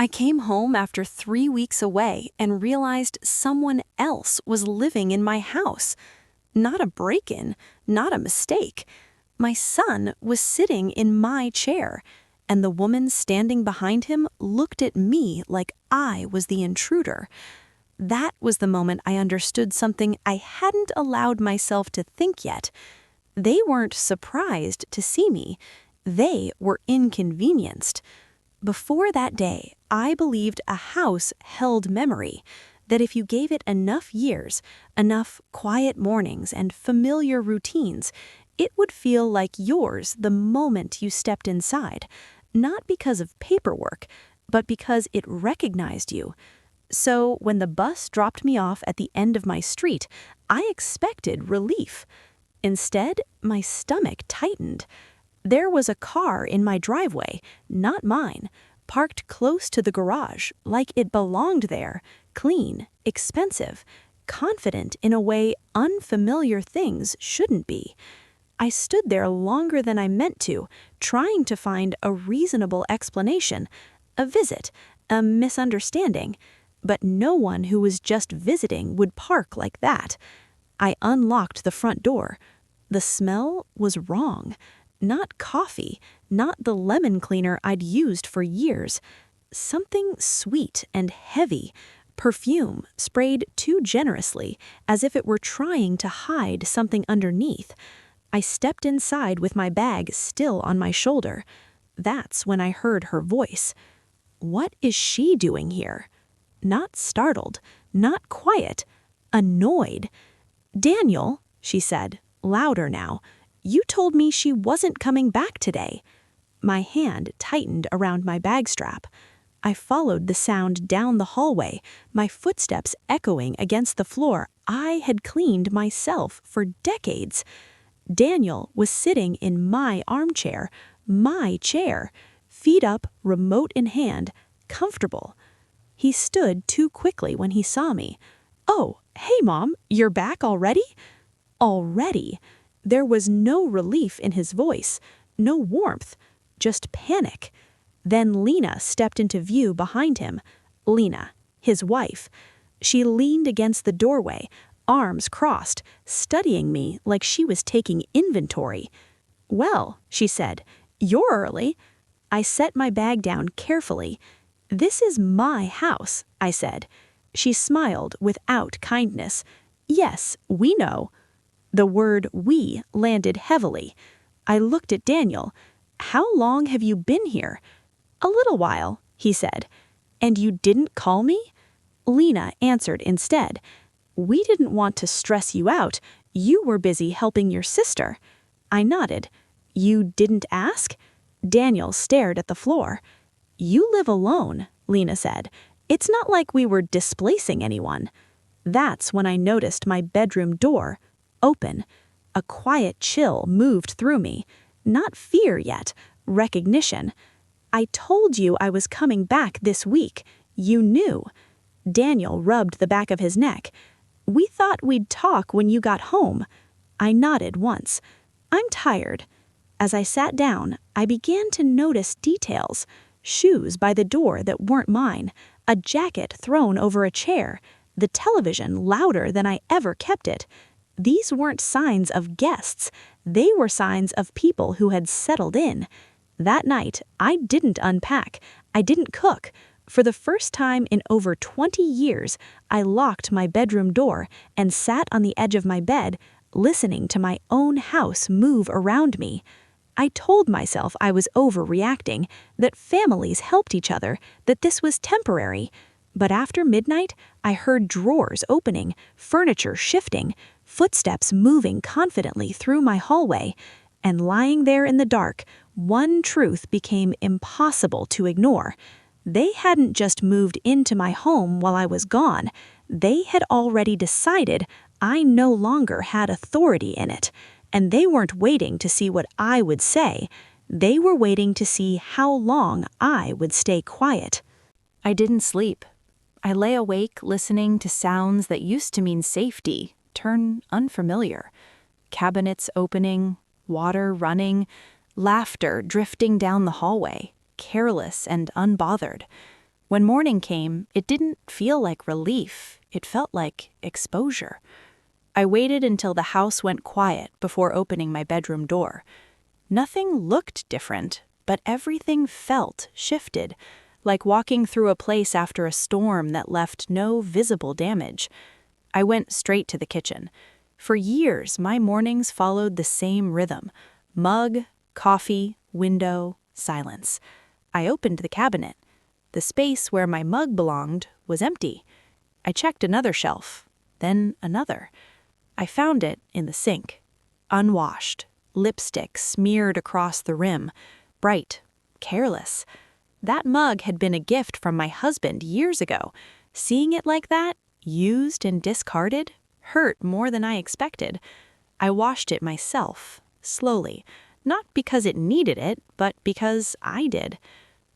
I came home after 3 weeks away and realized someone else was living in my house. Not a break-in, not a mistake. My son was sitting in my chair, and the woman standing behind him looked at me like I was the intruder. That was the moment I understood something I hadn't allowed myself to think yet. They weren't surprised to see me. They were inconvenienced. Before that day, I believed a house held memory, that if you gave it enough years, enough quiet mornings and familiar routines, it would feel like yours the moment you stepped inside, not because of paperwork, but because it recognized you. So when the bus dropped me off at the end of my street, I expected relief. Instead, my stomach tightened. There was a car in my driveway, not mine, parked close to the garage, like it belonged there, clean, expensive, confident in a way unfamiliar things shouldn't be. I stood there longer than I meant to, trying to find a reasonable explanation, a visit, a misunderstanding, but no one who was just visiting would park like that. I unlocked the front door. The smell was wrong. Not coffee, not the lemon cleaner I'd used for years. Something sweet and heavy, perfume sprayed too generously, as if it were trying to hide something underneath. I stepped inside with my bag still on my shoulder. That's when I heard her voice. What is she doing here? Not startled, not quiet, annoyed. "Daniel," she said, louder now, "you told me she wasn't coming back today." My hand tightened around my bag strap. I followed the sound down the hallway, my footsteps echoing against the floor I had cleaned myself for decades. Daniel was sitting in my armchair, my chair, feet up, remote in hand, comfortable. He stood too quickly when he saw me. "Oh, hey Mom, you're back already?" Already. There was no relief in his voice, no warmth, just panic. Then Lena stepped into view behind him. Lena, his wife. She leaned against the doorway, arms crossed, studying me like she was taking inventory. "Well," she said, "you're early." I set my bag down carefully. "This is my house," I said. She smiled without kindness. "Yes, we know." The word "we" landed heavily. I looked at Daniel. "How long have you been here?" "A little while," he said. "And you didn't call me?" Lena answered instead. "We didn't want to stress you out. You were busy helping your sister." I nodded. "You didn't ask?" Daniel stared at the floor. "You live alone," Lena said. "It's not like we were displacing anyone." That's when I noticed my bedroom door open. A quiet chill moved through me. Not fear yet, recognition. "I told you I was coming back this week. You knew." Daniel rubbed the back of his neck. "We thought we'd talk when you got home." I nodded once. "I'm tired." As I sat down, I began to notice details. Shoes by the door that weren't mine, a jacket thrown over a chair, the television louder than I ever kept it. These weren't signs of guests. They were signs of people who had settled in. That night, I didn't unpack. I didn't cook. For the first time in over 20 years, I locked my bedroom door and sat on the edge of my bed, listening to my own house move around me. I told myself I was overreacting, that families helped each other, that this was temporary. But after midnight, I heard drawers opening, furniture shifting, footsteps moving confidently through my hallway, and lying there in the dark, one truth became impossible to ignore. They hadn't just moved into my home while I was gone. They had already decided I no longer had authority in it, and they weren't waiting to see what I would say. They were waiting to see how long I would stay quiet. I didn't sleep. I lay awake listening to sounds that used to mean safety turn unfamiliar. Cabinets opening, water running, laughter drifting down the hallway, careless and unbothered. When morning came, it didn't feel like relief. It felt like exposure. I waited until the house went quiet before opening my bedroom door. Nothing looked different, but everything felt shifted, like walking through a place after a storm that left no visible damage. I went straight to the kitchen. For years, my mornings followed the same rhythm: mug, coffee, window, silence. I opened the cabinet. The space where my mug belonged was empty. I checked another shelf, then another. I found it in the sink, unwashed, lipstick smeared across the rim, bright, careless. That mug had been a gift from my husband years ago. Seeing it like that, used and discarded, hurt more than I expected. I washed it myself, slowly, not because it needed it, but because I did.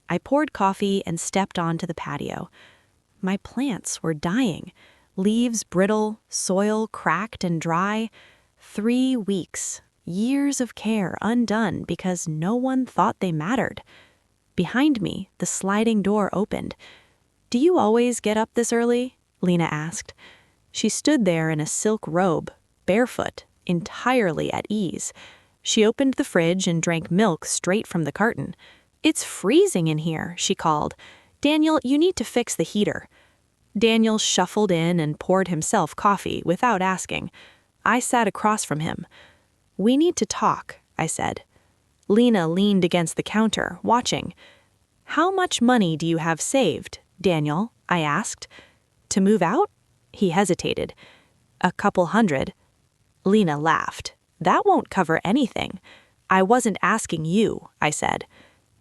I poured coffee and stepped onto the patio. My plants were dying, leaves brittle, soil cracked and dry. 3 weeks, years of care undone because no one thought they mattered. Behind me, the sliding door opened. "Do you always get up this early?" Lena asked. She stood there in a silk robe, barefoot, entirely at ease. She opened the fridge and drank milk straight from the carton. "It's freezing in here," she called. "Daniel, you need to fix the heater." Daniel shuffled in and poured himself coffee without asking. I sat across from him. "We need to talk," I said. Lena leaned against the counter, watching. "How much money do you have saved, Daniel?" I asked. "To move out?" He hesitated. "A couple hundred." Lena laughed. "That won't cover anything." "I wasn't asking you," I said.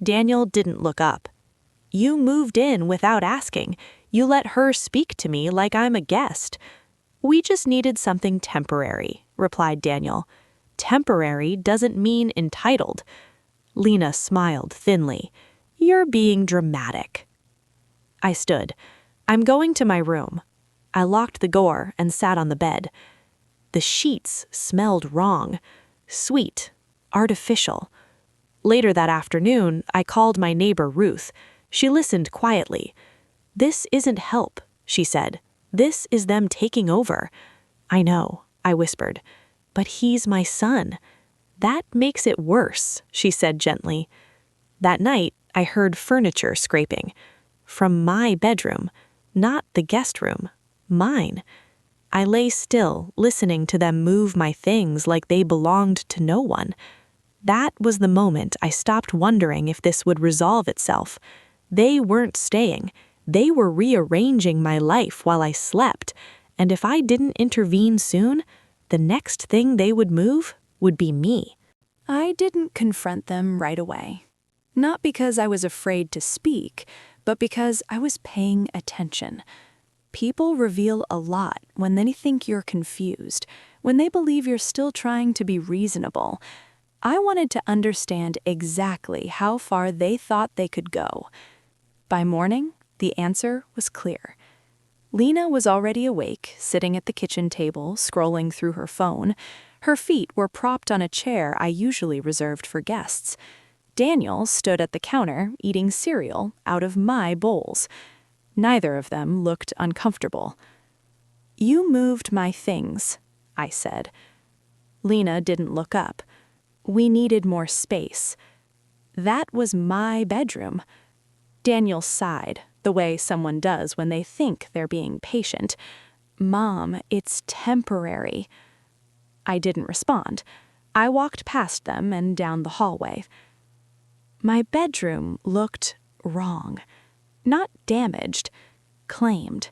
Daniel didn't look up. "You moved in without asking. You let her speak to me like I'm a guest." "We just needed something temporary," replied Daniel. "Temporary doesn't mean entitled." Lena smiled thinly. "You're being dramatic." I stood. "I'm going to my room." I locked the door and sat on the bed. The sheets smelled wrong, sweet, artificial. Later that afternoon, I called my neighbor Ruth. She listened quietly. "This isn't help," she said. "This is them taking over." "I know," I whispered. "But he's my son." "That makes it worse," she said gently. That night, I heard furniture scraping. From my bedroom, not the guest room, mine. I lay still, listening to them move my things like they belonged to no one. That was the moment I stopped wondering if this would resolve itself. They weren't staying. They were rearranging my life while I slept, and if I didn't intervene soon, the next thing they would move would be me. I didn't confront them right away. Not because I was afraid to speak, but because I was paying attention. People reveal a lot when they think you're confused, when they believe you're still trying to be reasonable. I wanted to understand exactly how far they thought they could go. By morning, the answer was clear. Lena was already awake, sitting at the kitchen table, scrolling through her phone. Her feet were propped on a chair I usually reserved for guests. Daniel stood at the counter, eating cereal out of my bowls. Neither of them looked uncomfortable. "You moved my things," I said. Lena didn't look up. "We needed more space." That was my bedroom. Daniel sighed, the way someone does when they think they're being patient. "Mom, it's temporary." I didn't respond. I walked past them and down the hallway. My bedroom looked wrong. Not damaged, claimed.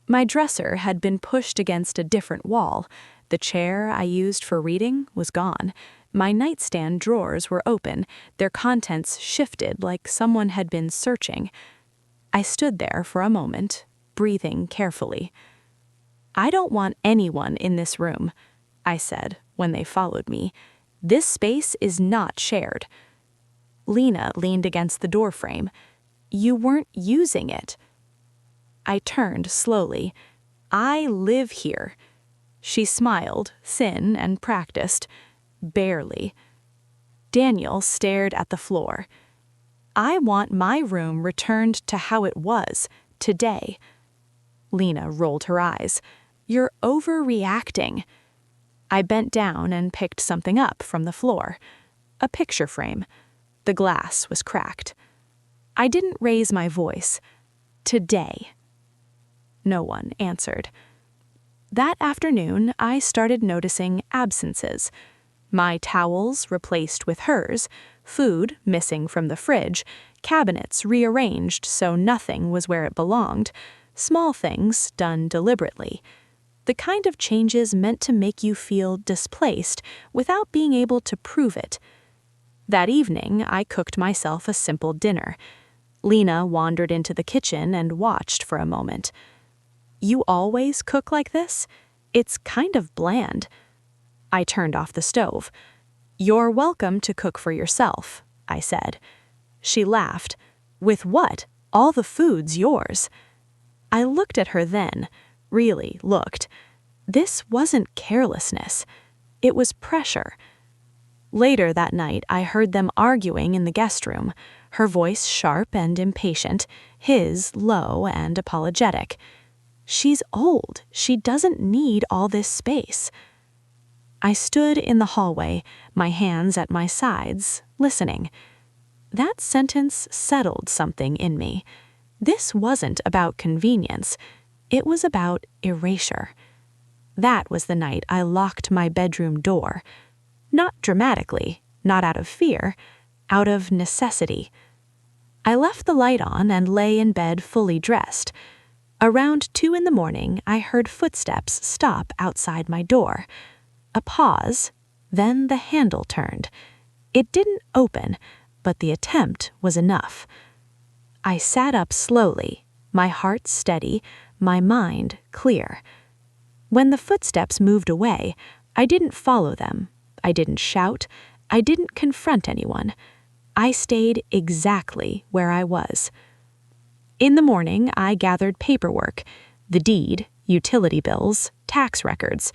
My dresser had been pushed against a different wall. The chair I used for reading was gone. My nightstand drawers were open, their contents shifted like someone had been searching. I stood there for a moment, breathing carefully. "I don't want anyone in this room," I said when they followed me. "This space is not shared." Lena leaned against the doorframe. "You weren't using it." I turned slowly. "I live here." She smiled, thin and practiced. "Barely." Daniel stared at the floor. I want my room returned to how it was, today. Lena rolled her eyes. You're overreacting. I bent down and picked something up from the floor. A picture frame. The glass was cracked. I didn't raise my voice. Today. No one answered. That afternoon, I started noticing absences. My towels replaced with hers, food missing from the fridge, cabinets rearranged so nothing was where it belonged, small things done deliberately. The kind of changes meant to make you feel displaced without being able to prove it. That evening, I cooked myself a simple dinner. Lena wandered into the kitchen and watched for a moment. You always cook like this? It's kind of bland. I turned off the stove. You're welcome to cook for yourself, I said. She laughed. With what? All the food's yours. I looked at her then, really looked. This wasn't carelessness. It was pressure. Later that night, I heard them arguing in the guest room, her voice sharp and impatient, his low and apologetic. She's old. She doesn't need all this space. I stood in the hallway, my hands at my sides, listening. That sentence settled something in me. This wasn't about convenience. It was about erasure. That was the night I locked my bedroom door. Not dramatically, not out of fear, out of necessity. I left the light on and lay in bed fully dressed. Around 2 a.m, I heard footsteps stop outside my door. A pause, then the handle turned. It didn't open, but the attempt was enough. I sat up slowly, my heart steady, my mind clear. When the footsteps moved away, I didn't follow them. I didn't shout. I didn't confront anyone. I stayed exactly where I was. In the morning, I gathered paperwork, the deed, utility bills, tax records,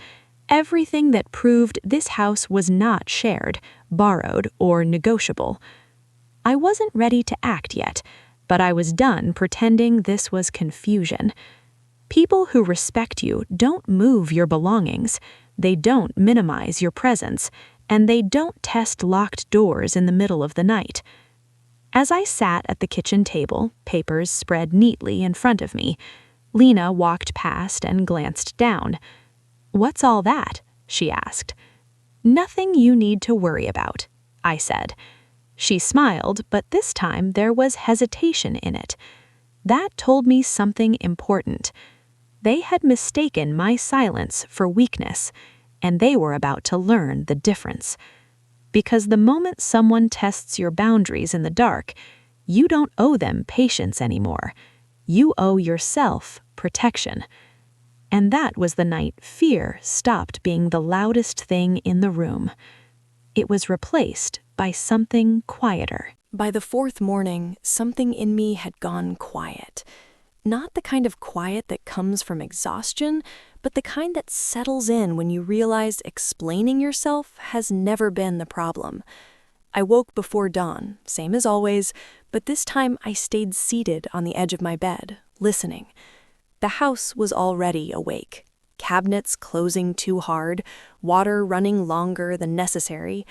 everything that proved this house was not shared, borrowed, or negotiable. I wasn't ready to act yet, but I was done pretending this was confusion. People who respect you don't move your belongings, they don't minimize your presence, and they don't test locked doors in the middle of the night. As I sat at the kitchen table, papers spread neatly in front of me, Lena walked past and glanced down. "What's all that?" she asked. "Nothing you need to worry about," I said. She smiled, but this time there was hesitation in it. That told me something important. They had mistaken my silence for weakness, and they were about to learn the difference. Because the moment someone tests your boundaries in the dark, you don't owe them patience anymore. You owe yourself protection. And that was the night fear stopped being the loudest thing in the room. It was replaced by something quieter. By the 4th morning, something in me had gone quiet. Not the kind of quiet that comes from exhaustion, but the kind that settles in when you realize explaining yourself has never been the problem. I woke before dawn, same as always, but this time I stayed seated on the edge of my bed, listening. The house was already awake. Cabinets closing too hard, water running longer than necessary.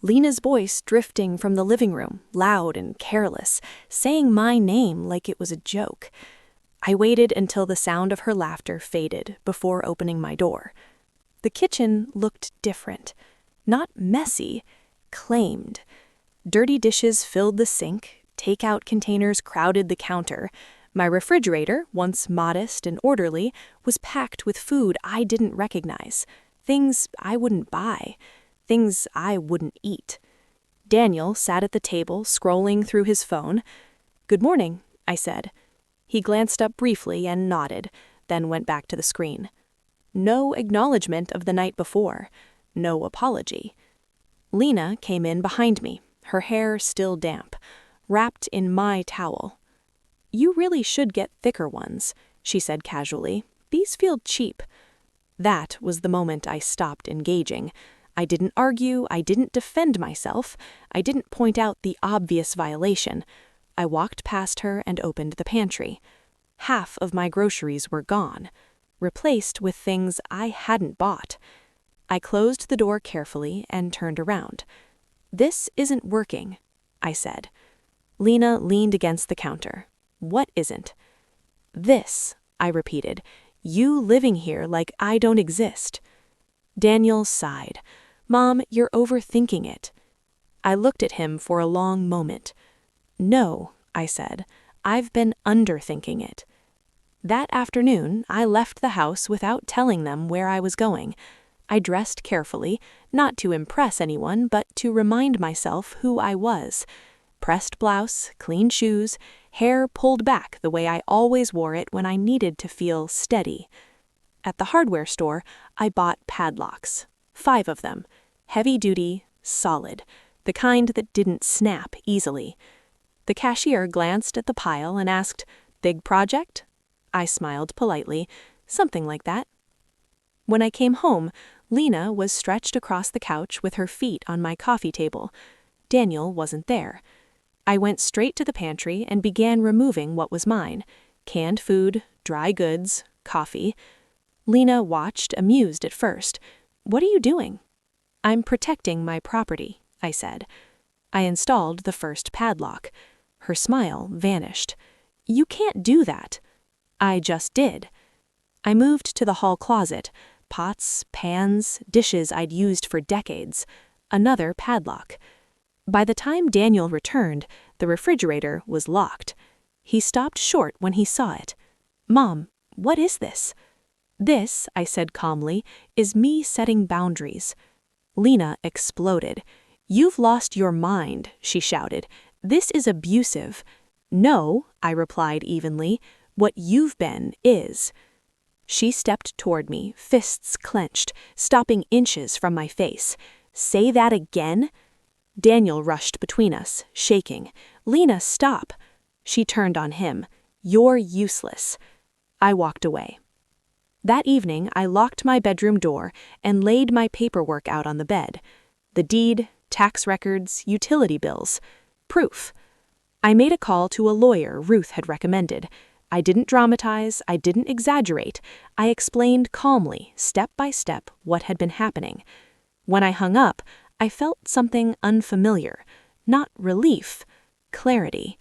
Lena's voice drifting from the living room, loud and careless, saying my name like it was a joke. I waited until the sound of her laughter faded before opening my door. The kitchen looked different. Not messy, claimed. Dirty dishes filled the sink, takeout containers crowded the counter. My refrigerator, once modest and orderly, was packed with food I didn't recognize. Things I wouldn't buy. Things I wouldn't eat. Daniel sat at the table, scrolling through his phone. "Good morning," I said. He glanced up briefly and nodded, then went back to the screen. No acknowledgement of the night before. No apology. Lena came in behind me, her hair still damp, wrapped in my towel. "You really should get thicker ones," she said casually. "These feel cheap." That was the moment I stopped engaging. I didn't argue, I didn't defend myself, I didn't point out the obvious violation. I walked past her and opened the pantry. Half of my groceries were gone, replaced with things I hadn't bought. I closed the door carefully and turned around. "This isn't working," I said. Lena leaned against the counter. "What isn't?" "This," I repeated. "You living here like I don't exist." Daniel sighed. "Mom, you're overthinking it." I looked at him for a long moment. "No," I said, "I've been underthinking it." That afternoon, I left the house without telling them where I was going. I dressed carefully, not to impress anyone, but to remind myself who I was. Pressed blouse, clean shoes, hair pulled back the way I always wore it when I needed to feel steady. At the hardware store, I bought padlocks. 5 of them. Heavy-duty, solid. The kind that didn't snap easily. The cashier glanced at the pile and asked, "Big project?" I smiled politely. "Something like that." When I came home, Lena was stretched across the couch with her feet on my coffee table. Daniel wasn't there. I went straight to the pantry and began removing what was mine: canned food, dry goods, coffee. Lena watched, amused at first. "What are you doing?" "I'm protecting my property," I said. I installed the first padlock. Her smile vanished. "You can't do that." "I just did." I moved to the hall closet. Pots, pans, dishes I'd used for decades. Another padlock. By the time Daniel returned, the refrigerator was locked. He stopped short when he saw it. "Mom, what is this?" "This," I said calmly, "is me setting boundaries." Lena exploded. "You've lost your mind," she shouted. "This is abusive." "No," I replied evenly, "what you've been is." She stepped toward me, fists clenched, stopping inches from my face. "Say that again?" Daniel rushed between us, shaking. "Lena, stop." She turned on him. "You're useless." I walked away. That evening, I locked my bedroom door and laid my paperwork out on the bed. The deed, tax records, utility bills. Proof. I made a call to a lawyer Ruth had recommended. I didn't dramatize, I didn't exaggerate. I explained calmly, step by step, what had been happening. When I hung up, I felt something unfamiliar. Not relief, clarity.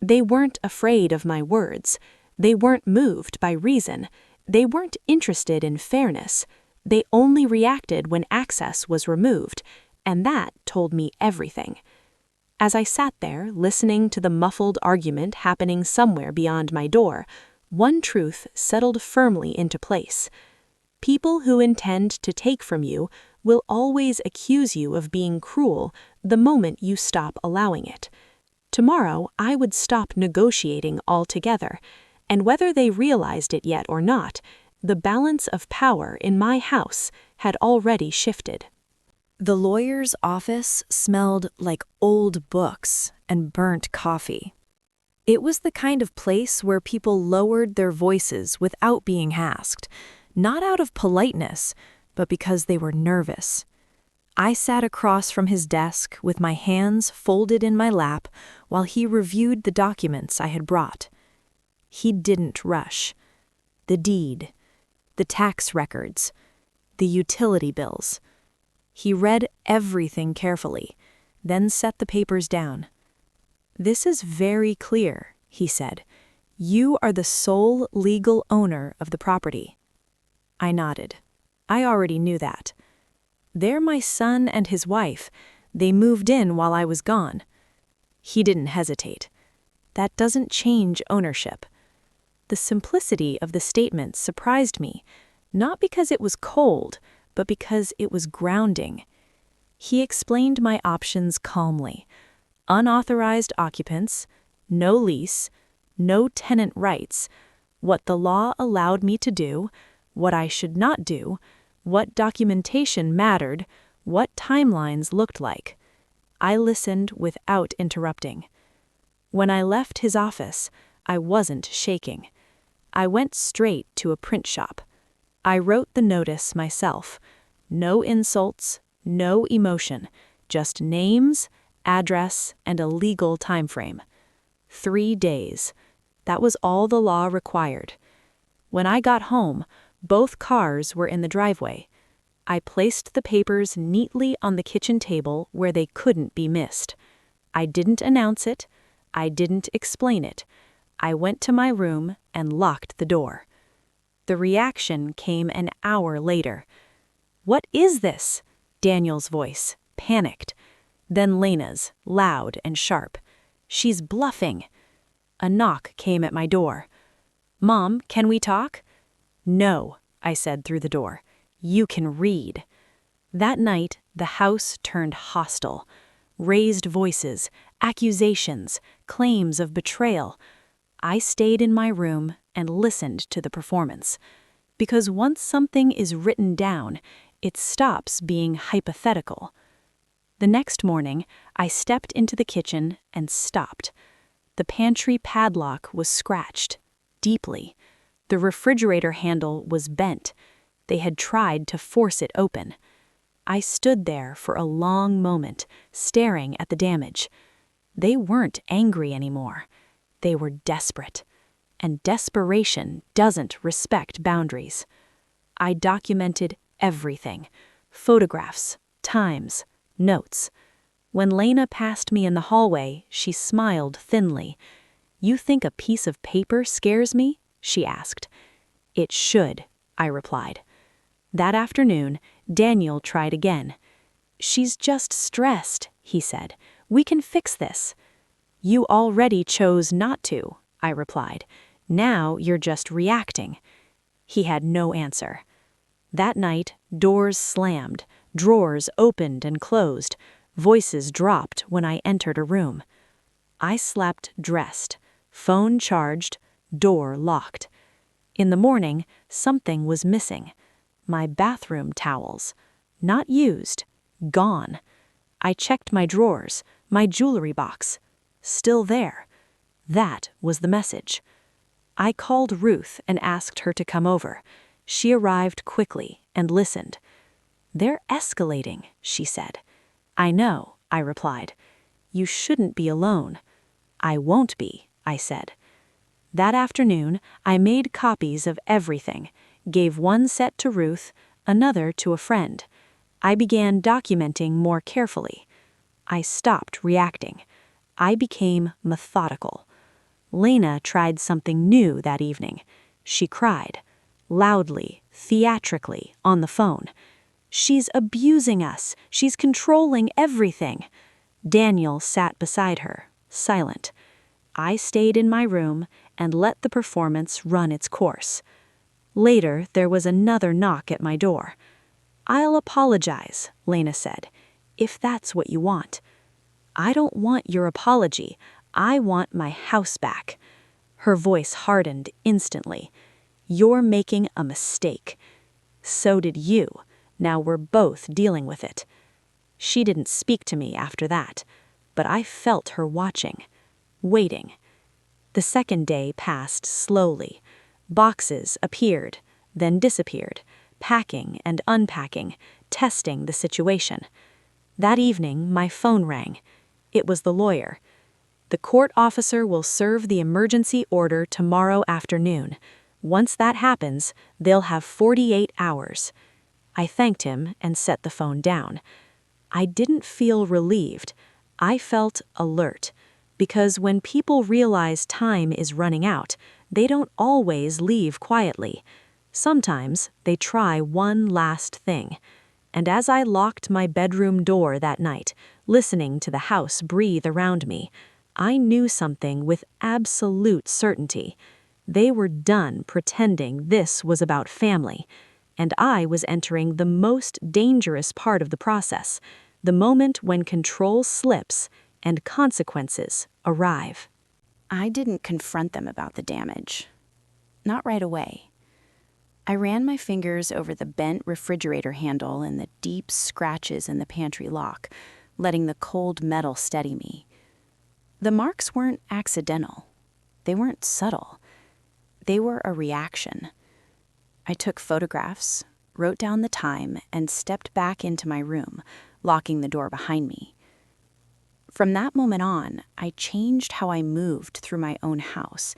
They weren't afraid of my words. They weren't moved by reason. They weren't interested in fairness. They only reacted when access was removed, and that told me everything. As I sat there, listening to the muffled argument happening somewhere beyond my door, one truth settled firmly into place. People who intend to take from you will always accuse you of being cruel the moment you stop allowing it. Tomorrow, I would stop negotiating altogether, and whether they realized it yet or not, the balance of power in my house had already shifted. The lawyer's office smelled like old books and burnt coffee. It was the kind of place where people lowered their voices without being asked, not out of politeness, but because they were nervous. I sat across from his desk with my hands folded in my lap while he reviewed the documents I had brought. He didn't rush. The deed, the tax records, the utility bills. He read everything carefully, then set the papers down. "This is very clear," he said. "You are the sole legal owner of the property." I nodded. I already knew that. "They're my son and his wife. They moved in while I was gone." He didn't hesitate. "That doesn't change ownership." The simplicity of the statement surprised me, not because it was cold, but because it was grounding. He explained my options calmly. Unauthorized occupants, no lease, no tenant rights, what the law allowed me to do, what I should not do, what documentation mattered, what timelines looked like. I listened without interrupting. When I left his office, I wasn't shaking. I went straight to a print shop. I wrote the notice myself. No insults, no emotion, just names, address, and a legal timeframe. 3 days. That was all the law required. When I got home, both cars were in the driveway. I placed the papers neatly on the kitchen table where they couldn't be missed. I didn't announce it. I didn't explain it. I went to my room and locked the door. The reaction came an hour later. "What is this?" Daniel's voice, panicked. Then Lena's, loud and sharp. "She's bluffing." A knock came at my door. "Mom, can we talk?" "No," I said through the door. "You can read." That night, the house turned hostile. Raised voices, accusations, claims of betrayal. I stayed in my room and listened to the performance. Because once something is written down, it stops being hypothetical. The next morning, I stepped into the kitchen and stopped. The pantry padlock was scratched, deeply. The refrigerator handle was bent. They had tried to force it open. I stood there for a long moment, staring at the damage. They weren't angry anymore. They were desperate. And desperation doesn't respect boundaries. I documented everything: photographs, times, notes. When Lena passed me in the hallway, she smiled thinly. "You think a piece of paper scares me?" she asked. "It should," I replied. That afternoon, Daniel tried again. "She's just stressed," he said. "We can fix this." "You already chose not to," I replied. "Now you're just reacting." He had no answer. That night, doors slammed, drawers opened and closed, voices dropped when I entered a room. I slept dressed, phone charged, door locked. In the morning, something was missing. My bathroom towels. Not used. Gone. I checked my drawers, my jewelry box. Still there. That was the message. I called Ruth and asked her to come over. She arrived quickly and listened. "They're escalating," she said. "I know," I replied. "You shouldn't be alone." "I won't be," I said. That afternoon, I made copies of everything, gave one set to Ruth, another to a friend. I began documenting more carefully. I stopped reacting. I became methodical. Lena tried something new that evening. She cried, loudly, theatrically, on the phone. "She's abusing us. She's controlling everything." Daniel sat beside her, silent. I stayed in my room and let the performance run its course. Later, there was another knock at my door. "I'll apologize," Lena said, "if that's what you want." "I don't want your apology. I want my house back." Her voice hardened instantly. "You're making a mistake." "So did you. Now we're both dealing with it." She didn't speak to me after that, but I felt her watching, waiting. The second day passed slowly. Boxes appeared, then disappeared, packing and unpacking, testing the situation. That evening, my phone rang. It was the lawyer. "The court officer will serve the emergency order tomorrow afternoon. Once that happens, they'll have 48 hours. I thanked him and set the phone down. I didn't feel relieved. I felt alert. Because when people realize time is running out, they don't always leave quietly. Sometimes they try one last thing. And as I locked my bedroom door that night, listening to the house breathe around me, I knew something with absolute certainty. They were done pretending this was about family, and I was entering the most dangerous part of the process, the moment when control slips and consequences arrive. I didn't confront them about the damage. Not right away. I ran my fingers over the bent refrigerator handle and the deep scratches in the pantry lock, letting the cold metal steady me. The marks weren't accidental. They weren't subtle. They were a reaction. I took photographs, wrote down the time, and stepped back into my room, locking the door behind me. From that moment on, I changed how I moved through my own house.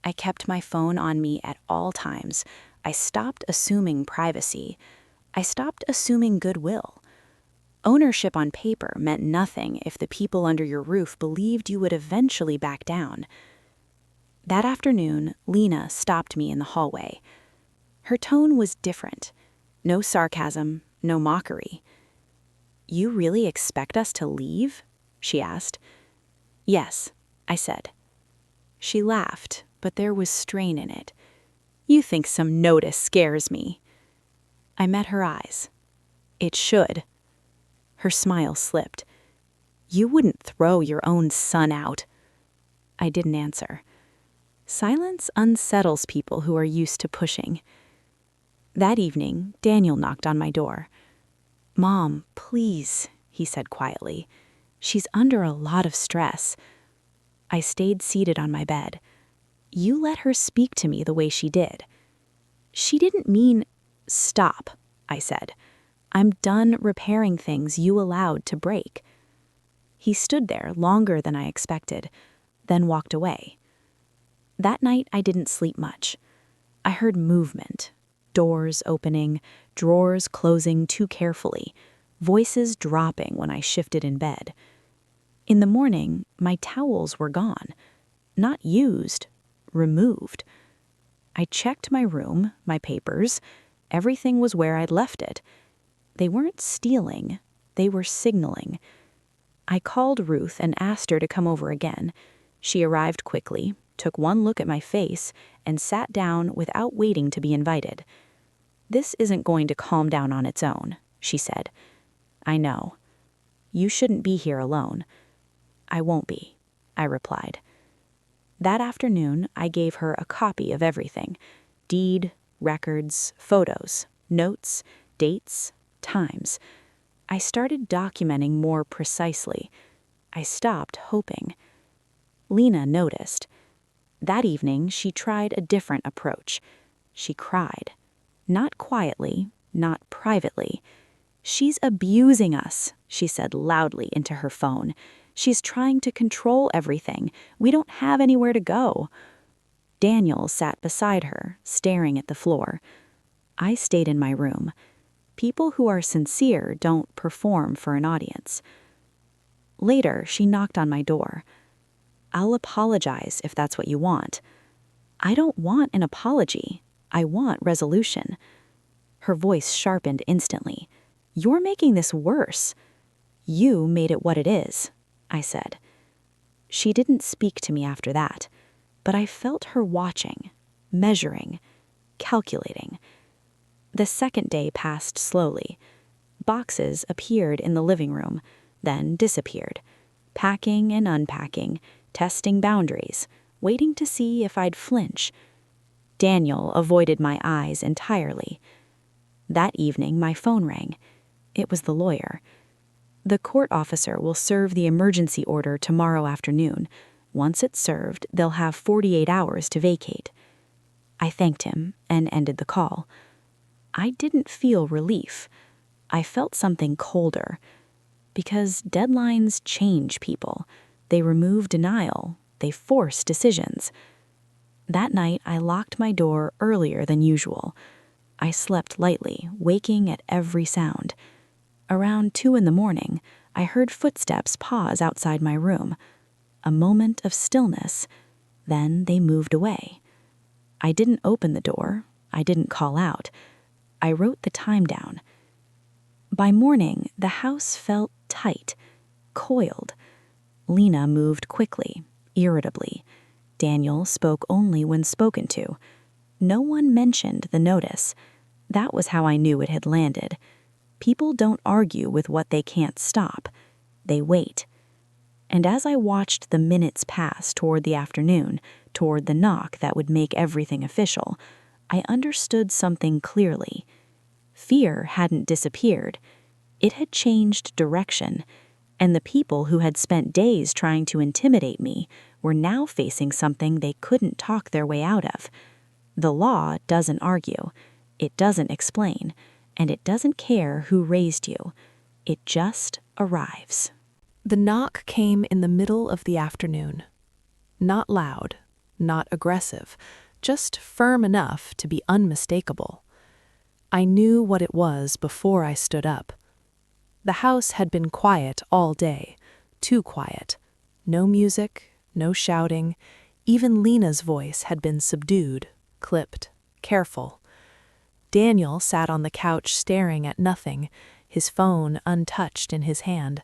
I kept my phone on me at all times. I stopped assuming privacy. I stopped assuming goodwill. Ownership on paper meant nothing if the people under your roof believed you would eventually back down. That afternoon, Lena stopped me in the hallway. Her tone was different. No sarcasm, no mockery. "You really expect us to leave?" she asked. "Yes," I said. She laughed, but there was strain in it. "You think some notice scares me." I met her eyes. "It should." Her smile slipped. "You wouldn't throw your own son out." I didn't answer. Silence unsettles people who are used to pushing. That evening, Daniel knocked on my door. "Mom, please," he said quietly. "She's under a lot of stress." I stayed seated on my bed. "You let her speak to me the way she did." "She didn't mean—" "Stop," I said. "I'm done repairing things you allowed to break." He stood there longer than I expected, then walked away. That night I didn't sleep much. I heard movement, doors opening, drawers closing too carefully, voices dropping when I shifted in bed. In the morning, my towels were gone. Not used, removed. I checked my room, my papers. Everything was where I'd left it. They weren't stealing, they were signaling. I called Ruth and asked her to come over again. She arrived quickly, took one look at my face, and sat down without waiting to be invited. "This isn't going to calm down on its own," she said. "I know. You shouldn't be here alone." "I won't be," I replied. That afternoon, I gave her a copy of everything: deed, records, photos, notes, dates, times. I started documenting more precisely. I stopped hoping. Lena noticed. That evening, she tried a different approach. She cried. Not quietly, not privately. "She's abusing us," she said loudly into her phone. "She's trying to control everything. We don't have anywhere to go." Daniel sat beside her, staring at the floor. I stayed in my room. People who are sincere don't perform for an audience. Later, she knocked on my door. "I'll apologize if that's what you want." "I don't want an apology. I want resolution." Her voice sharpened instantly. "You're making this worse." "You made it what it is," I said. She didn't speak to me after that, but I felt her watching, measuring, calculating. The second day passed slowly. Boxes appeared in the living room, then disappeared. Packing and unpacking, testing boundaries, waiting to see if I'd flinch. Daniel avoided my eyes entirely. That evening, my phone rang. It was the lawyer. "The court officer will serve the emergency order tomorrow afternoon. Once it's served, they'll have 48 hours to vacate." I thanked him and ended the call. I didn't feel relief. I felt something colder. Because deadlines change people. They remove denial. They force decisions. That night, I locked my door earlier than usual. I slept lightly, waking at every sound. Around 2 in the morning, I heard footsteps pause outside my room. A moment of stillness. Then they moved away. I didn't open the door. I didn't call out. I wrote the time down. By morning, the house felt tight, coiled. Lena moved quickly, irritably. Daniel spoke only when spoken to. No one mentioned the notice. That was how I knew it had landed. People don't argue with what they can't stop. They wait. And as I watched the minutes pass toward the afternoon, toward the knock that would make everything official, I understood something clearly. Fear hadn't disappeared. It had changed direction, and the people who had spent days trying to intimidate me were now facing something they couldn't talk their way out of. The law doesn't argue. It doesn't explain. And it doesn't care who raised you. It just arrives. The knock came in the middle of the afternoon. Not loud, not aggressive, just firm enough to be unmistakable. I knew what it was before I stood up. The house had been quiet all day, too quiet. No music, no shouting. Even Lena's voice had been subdued, clipped, careful. Daniel sat on the couch staring at nothing, his phone untouched in his hand.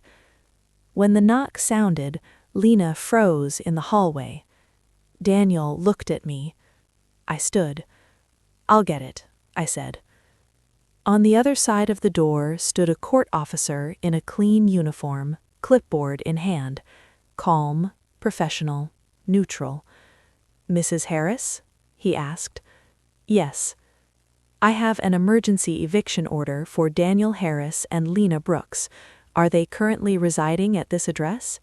When the knock sounded, Lena froze in the hallway. Daniel looked at me. I stood. "I'll get it," I said. On the other side of the door stood a court officer in a clean uniform, clipboard in hand, calm, professional, neutral. "Mrs. Harris?" he asked. "Yes. I have an emergency eviction order for Daniel Harris and Lena Brooks. Are they currently residing at this address?"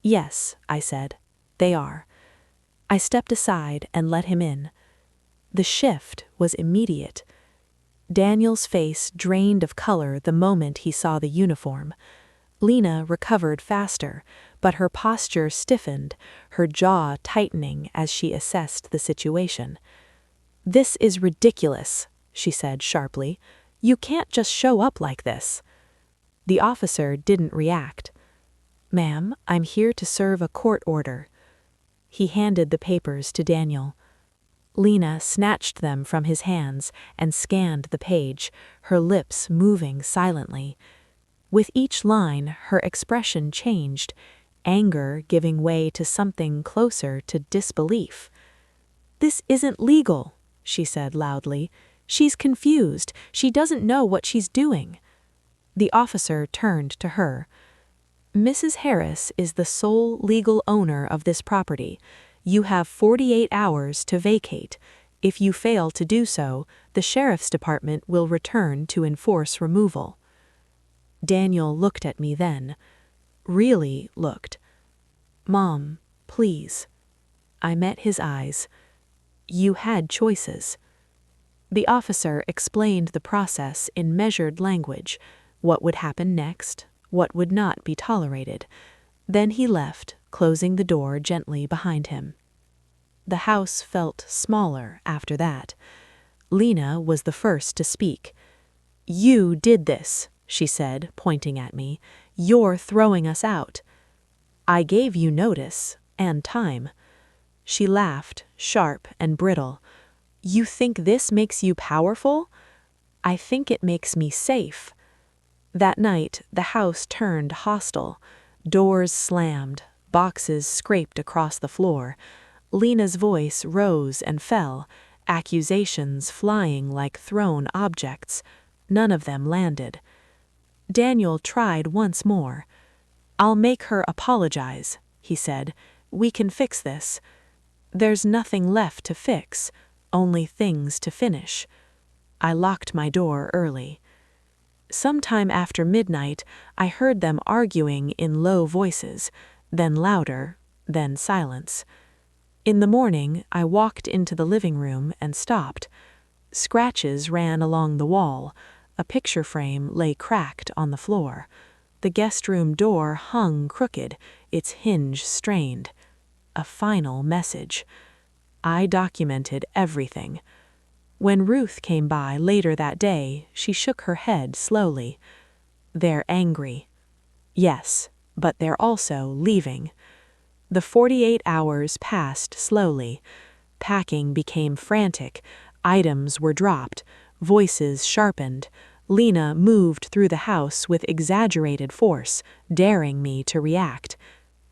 "Yes," I said. "They are." I stepped aside and let him in. The shift was immediate. Daniel's face drained of color the moment he saw the uniform. Lena recovered faster, but her posture stiffened, her jaw tightening as she assessed the situation. "This is ridiculous," she said sharply. "You can't just show up like this." The officer didn't react. "Ma'am, I'm here to serve a court order." He handed the papers to Daniel. Lena snatched them from his hands and scanned the page, her lips moving silently. With each line, her expression changed, anger giving way to something closer to disbelief. "This isn't legal," she said loudly. "She's confused. She doesn't know what she's doing." The officer turned to her. "Mrs. Harris is the sole legal owner of this property. You have 48 hours to vacate. If you fail to do so, the sheriff's department will return to enforce removal." Daniel looked at me then. Really looked. "Mom, please." I met his eyes. "You had choices." The officer explained the process in measured language, what would happen next, what would not be tolerated. Then he left, closing the door gently behind him. The house felt smaller after that. Lena was the first to speak. "You did this," she said, pointing at me. "You're throwing us out." "I gave you notice, and time." She laughed, sharp and brittle. "You think this makes you powerful?" "I think it makes me safe." That night, the house turned hostile. Doors slammed, boxes scraped across the floor. Lena's voice rose and fell, accusations flying like thrown objects. None of them landed. Daniel tried once more. "I'll make her apologize," he said. "We can fix this." "There's nothing left to fix, only things to finish." I locked my door early. Sometime after midnight, I heard them arguing in low voices, then louder, then silence. In the morning, I walked into the living room and stopped. Scratches ran along the wall. A picture frame lay cracked on the floor. The guest room door hung crooked, its hinge strained. A final message. I documented everything. When Ruth came by later that day, she shook her head slowly. "They're angry." "Yes, but they're also leaving." The 48 hours passed slowly. Packing became frantic. Items were dropped. Voices sharpened. Lena moved through the house with exaggerated force, daring me to react.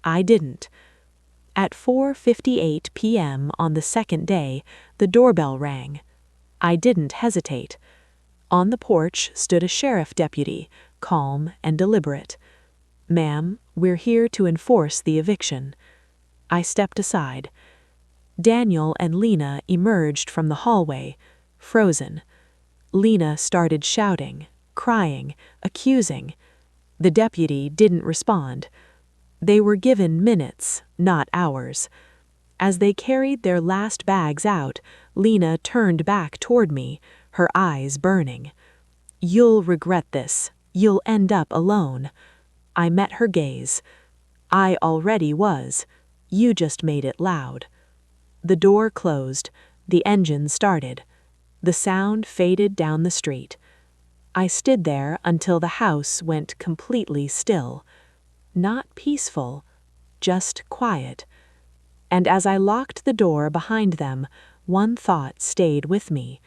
I didn't. At 4:58 p.m. on the second day, the doorbell rang. I didn't hesitate. On the porch stood a sheriff deputy, calm and deliberate. "Ma'am, we're here to enforce the eviction." I stepped aside. Daniel and Lena emerged from the hallway, frozen. Lena started shouting, crying, accusing. The deputy didn't respond. They were given minutes, not hours. As they carried their last bags out, Lena turned back toward me, her eyes burning. "You'll regret this. You'll end up alone." I met her gaze. I already was. You just made it loud. The door closed. The engine started. The sound faded down the street. I stood there until the house went completely still. Not peaceful, just quiet. And as I locked the door behind them, one thought stayed with me.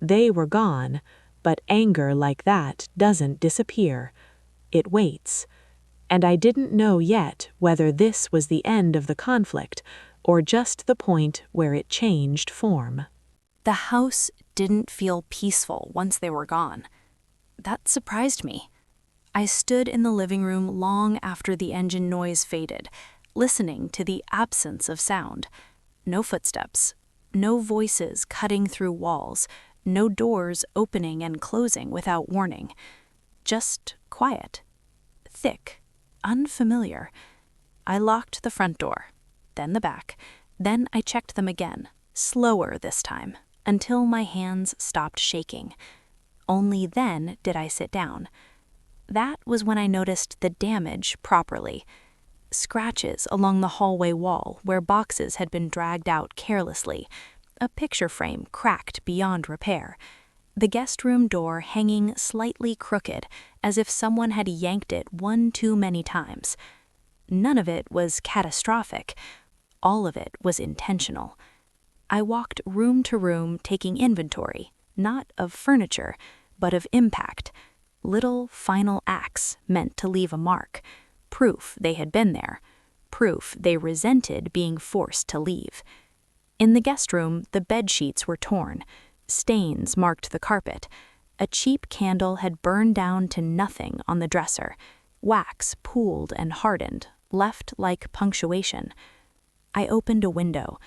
They were gone, but anger like that doesn't disappear. It waits. And I didn't know yet whether this was the end of the conflict or just the point where it changed form. The house didn't feel peaceful once they were gone. That surprised me. I stood in the living room long after the engine noise faded, listening to the absence of sound. No footsteps, no voices cutting through walls, no doors opening and closing without warning. Just quiet, thick, unfamiliar. I locked the front door, then the back, then I checked them again, slower this time, until my hands stopped shaking. Only then did I sit down. That was when I noticed the damage properly. Scratches along the hallway wall where boxes had been dragged out carelessly, a picture frame cracked beyond repair, the guest room door hanging slightly crooked as if someone had yanked it one too many times. None of it was catastrophic. All of it was intentional. I walked room to room taking inventory, not of furniture, but of impact. Little final acts meant to leave a mark, proof they had been there, proof they resented being forced to leave. In the guest room, the bed sheets were torn. Stains marked the carpet. A cheap candle had burned down to nothing on the dresser. Wax pooled and hardened, left like punctuation. I opened a window.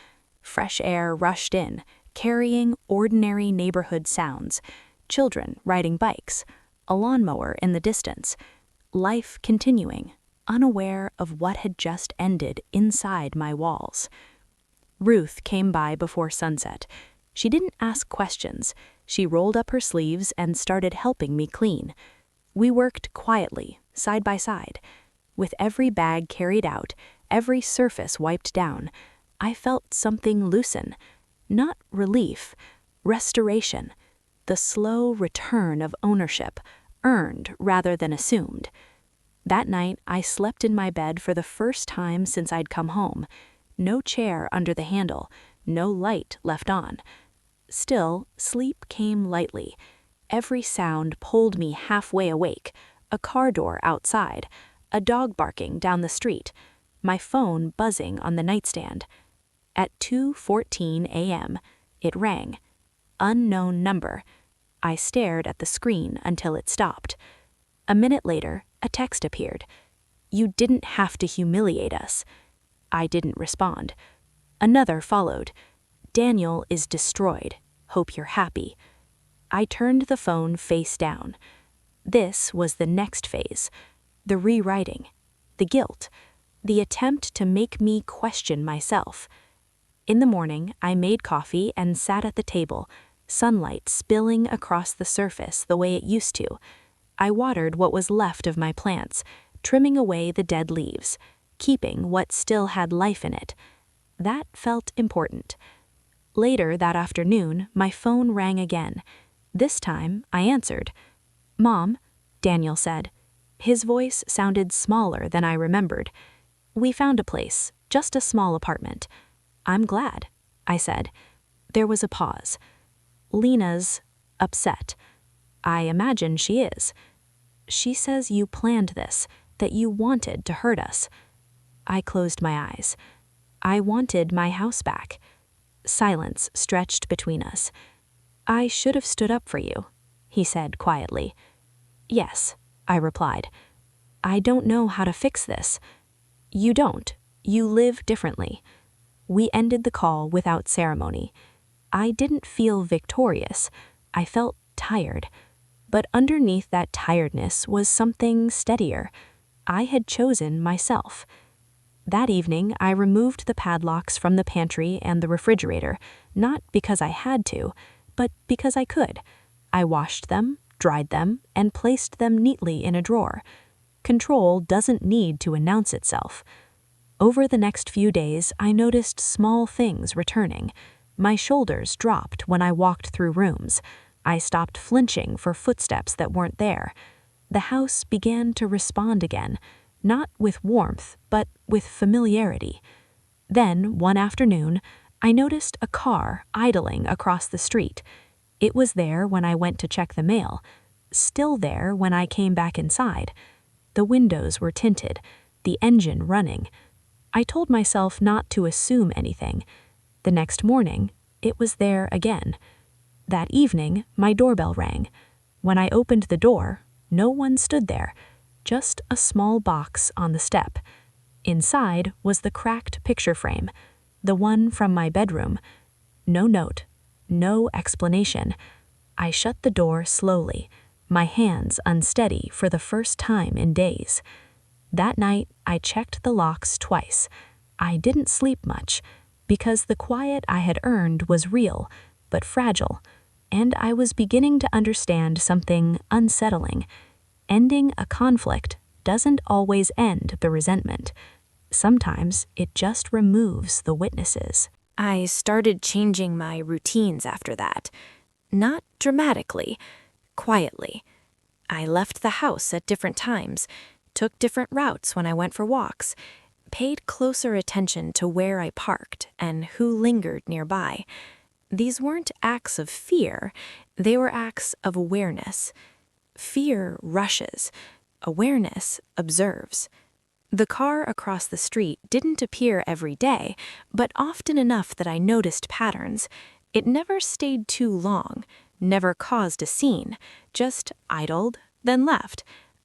Fresh air rushed in, carrying ordinary neighborhood sounds. Children riding bikes, a lawnmower in the distance. Life continuing, unaware of what had just ended inside my walls. Ruth came by before sunset. She didn't ask questions. She rolled up her sleeves and started helping me clean. We worked quietly, side by side. With every bag carried out, every surface wiped down, I felt something loosen. Not relief, restoration. The slow return of ownership, earned rather than assumed. That night, I slept in my bed for the first time since I'd come home. No chair under the handle, no light left on. Still, sleep came lightly. Every sound pulled me halfway awake. A car door outside, a dog barking down the street, my phone buzzing on the nightstand. At 2:14 a.m., it rang. Unknown number. I stared at the screen until it stopped. A minute later, a text appeared. "You didn't have to humiliate us." I didn't respond. Another followed. "Daniel is destroyed. Hope you're happy." I turned the phone face down. This was the next phase. The rewriting. The guilt. The attempt to make me question myself. In the morning, I made coffee and sat at the table, sunlight spilling across the surface the way it used to. I watered what was left of my plants, trimming away the dead leaves, keeping what still had life in it. That felt important. Later that afternoon, my phone rang again. This time, I answered. "Mom," Daniel said. His voice sounded smaller than I remembered. "We found a place, just a small apartment." "I'm glad," I said. There was a pause. "Lena's upset. I imagine she is. She says you planned this, that you wanted to hurt us." I closed my eyes. I wanted my house back. Silence stretched between us. "I should have stood up for you," he said quietly. "Yes," I replied. "I don't know how to fix this." "You don't. You live differently." We ended the call without ceremony. I didn't feel victorious. I felt tired. But underneath that tiredness was something steadier. I had chosen myself. That evening, I removed the padlocks from the pantry and the refrigerator, not because I had to, but because I could. I washed them, dried them, and placed them neatly in a drawer. Control doesn't need to announce itself. Over the next few days, I noticed small things returning. My shoulders dropped when I walked through rooms. I stopped flinching for footsteps that weren't there. The house began to respond again, not with warmth, but with familiarity. Then, one afternoon, I noticed a car idling across the street. It was there when I went to check the mail, still there when I came back inside. The windows were tinted, the engine running. I told myself not to assume anything. The next morning, it was there again. That evening, my doorbell rang. When I opened the door, no one stood there, just a small box on the step. Inside was the cracked picture frame, the one from my bedroom. No note, no explanation. I shut the door slowly, my hands unsteady for the first time in days. That night, I checked the locks twice. I didn't sleep much, because the quiet I had earned was real, but fragile, and I was beginning to understand something unsettling. Ending a conflict doesn't always end the resentment. Sometimes it just removes the witnesses. I started changing my routines after that. Not dramatically, quietly. I left the house at different times, took different routes when I went for walks, paid closer attention to where I parked and who lingered nearby. These weren't acts of fear, they were acts of awareness. Fear rushes, awareness observes. The car across the street didn't appear every day, but often enough that I noticed patterns. It never stayed too long, never caused a scene, just idled, then left,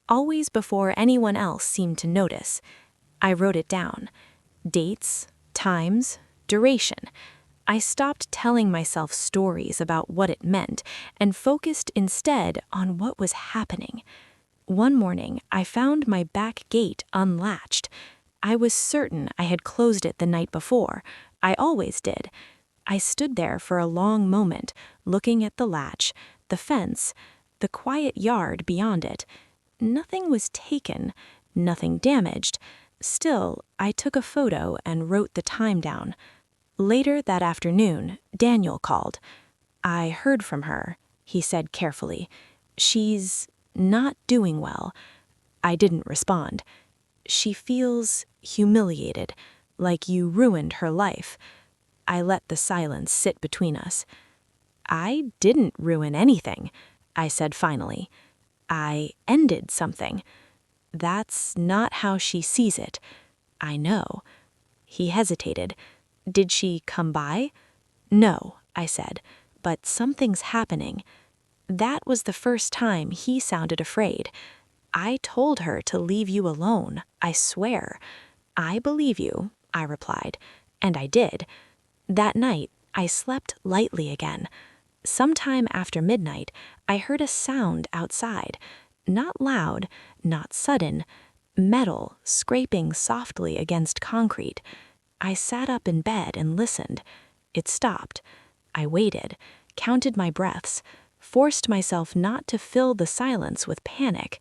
always before anyone else seemed to notice. I wrote it down. Dates, times, duration. I stopped telling myself stories about what it meant and focused instead on what was happening. One morning, I found my back gate unlatched. I was certain I had closed it the night before. I always did. I stood there for a long moment, looking at the latch, the fence, the quiet yard beyond it. Nothing was taken, nothing damaged. Still, I took a photo and wrote the time down. Later that afternoon, Daniel called. I heard from her, he said carefully. She's not doing well. I didn't respond. She feels humiliated, like you ruined her life. I let the silence sit between us. I didn't ruin anything, I said finally. I ended something. That's not how she sees it. I know. He hesitated. Did she come by? No, I said, but something's happening. That was the first time he sounded afraid. I told her to leave you alone, I swear. I believe you, I replied, and I did. That night, I slept lightly again. Sometime after midnight, I heard a sound outside. Not loud, not sudden. Metal scraping softly against concrete. I sat up in bed and listened. It stopped. I waited, counted my breaths, forced myself not to fill the silence with panic.